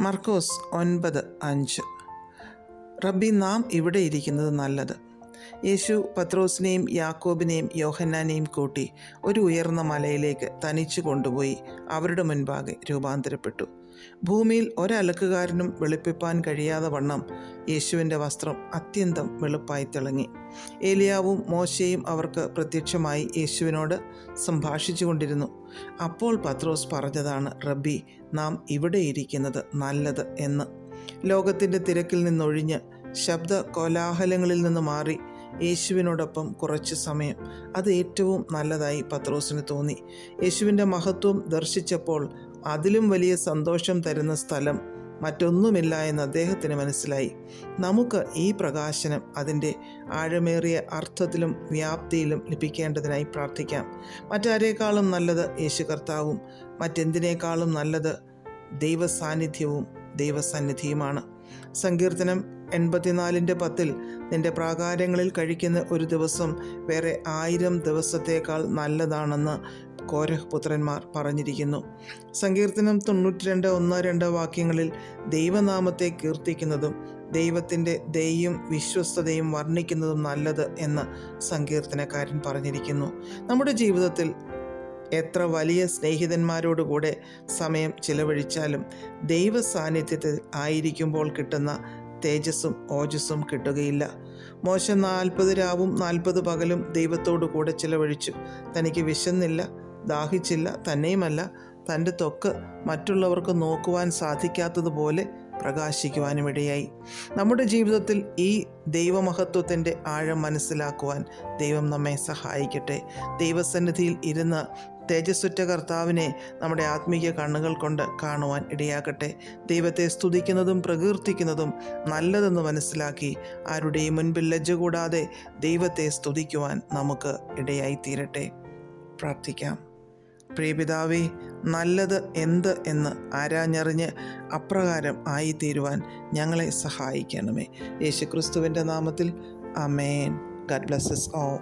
മർക്കോസ് 9:5. റബ്ബി, നാം ഇവിടെ ഇരിക്കുന്നത് നല്ലത്. യേശു പത്രോസിനെയും യാക്കോബിനെയും യോഹന്നാനെയും കൂട്ടി ഒരു ഉയർന്ന മലയിലേക്ക് തനിച്ചു കൊണ്ടുപോയി അവരുടെ മുൻപാകെ രൂപാന്തരപ്പെട്ടു. ഭൂമിയിൽ ഒരലക്കുകാരനും വെളുപ്പിപ്പാൻ കഴിയാതെ വണ്ണം യേശുവിൻ്റെ വസ്ത്രം അത്യന്തം വെളുപ്പായി തിളങ്ങി. ഏലിയാവും മോശയും അവർക്ക് പ്രത്യക്ഷമായി യേശുവിനോട് സംഭാഷിച്ചു കൊണ്ടിരുന്നു. അപ്പോൾ പത്രോസ് പറഞ്ഞതാണ്, റബ്ബി, നാം ഇവിടെ ഇരിക്കുന്നത് നല്ലത് എന്ന്. ലോകത്തിൻ്റെ തിരക്കിൽ നിന്നൊഴിഞ്ഞ് ശബ്ദ കോലാഹലങ്ങളിൽ നിന്ന് മാറി യേശുവിനോടൊപ്പം കുറച്ച് സമയം, അത് ഏറ്റവും നല്ലതായി പത്രോസിന് തോന്നി. യേശുവിൻ്റെ മഹത്വം ദർശിച്ചപ്പോൾ അതിലും വലിയ സന്തോഷം തരുന്ന സ്ഥലം മറ്റൊന്നുമില്ല എന്ന് അദ്ദേഹത്തിന് മനസ്സിലായി. നമുക്ക് ഈ പ്രകാശനം അതിൻ്റെ ആഴമേറിയ അർത്ഥത്തിലും വ്യാപ്തിയിലും ലഭിക്കേണ്ടതിനായി പ്രാർത്ഥിക്കാം. മറ്റാരേക്കാളും നല്ലത് യേശു കർത്താവും മറ്റെന്തിനേക്കാളും നല്ലത് ദൈവസാന്നിധ്യവും ദൈവസന്നിധിയുമാണ്. സങ്കീർത്തനം 84:10 നിന്റെ പ്രാകാരങ്ങളിൽ കഴിക്കുന്ന ഒരു ദിവസം വേറെ 1000 ദിവസത്തേക്കാൾ നല്ലതാണെന്ന് കോരഹ് പുത്രന്മാർ പറഞ്ഞിരിക്കുന്നു. സങ്കീർത്തനം 92:1-2 വാക്യങ്ങളിൽ ദൈവനാമത്തെ കീർത്തിക്കുന്നതും ദൈവത്തിൻ്റെ ദയയും വിശ്വസ്തതയും വർണ്ണിക്കുന്നതും നല്ലത് എന്ന് സങ്കീർത്തനക്കാരൻ പറഞ്ഞിരിക്കുന്നു. നമ്മുടെ ജീവിതത്തിൽ എത്ര വലിയ സ്നേഹിതന്മാരോടുകൂടെ സമയം ചിലവഴിച്ചാലും ദൈവ സാന്നിധ്യത്തിൽ ആയിരിക്കുമ്പോൾ കിട്ടുന്ന തേജസ്സും ഓജസ്സും കിട്ടുകയില്ല. മോശ 40 രാവും 40 പകലും ദൈവത്തോടു കൂടെ ചിലവഴിച്ചു. തനിക്ക് വിശന്നില്ല, ദാഹിച്ചില്ല. തന്നെയുമല്ല, തൻ്റെ ത്വക്ക് മറ്റുള്ളവർക്ക് നോക്കുവാൻ സാധിക്കാത്തതുപോലെ പ്രകാശിക്കുവാനും ഇടയായി. നമ്മുടെ ജീവിതത്തിൽ ഈ ദൈവമഹത്വത്തിൻ്റെ ആഴം മനസ്സിലാക്കുവാൻ ദൈവം നമ്മെ സഹായിക്കട്ടെ. ദൈവസന്നിധിയിൽ ഇരുന്ന് തേജസ്സുറ്റ കർത്താവിനെ നമ്മുടെ ആത്മീയ കണ്ണുകൾ കൊണ്ട് കാണുവാൻ ഇടയാകട്ടെ. ദൈവത്തെ സ്തുതിക്കുന്നതും പ്രകീർത്തിക്കുന്നതും നല്ലതെന്ന് മനസ്സിലാക്കി ആരുടെയും മുൻപിൽ ലജ്ജ കൂടാതെ ദൈവത്തെ സ്തുതിക്കുവാൻ നമുക്ക് ഇടയായി തീരട്ടെ. പ്രാർത്ഥിക്കാം. പ്രിയപിതാവേ, നല്ലത് എന്ത് എന്ന് ആരാഞ്ഞറിഞ്ഞ് അപ്രകാരം ആയിത്തീരുവാൻ ഞങ്ങളെ സഹായിക്കണമേ. യേശുക്രിസ്തുവിൻ്റെ നാമത്തിൽ ആമേൻ. God bless us all.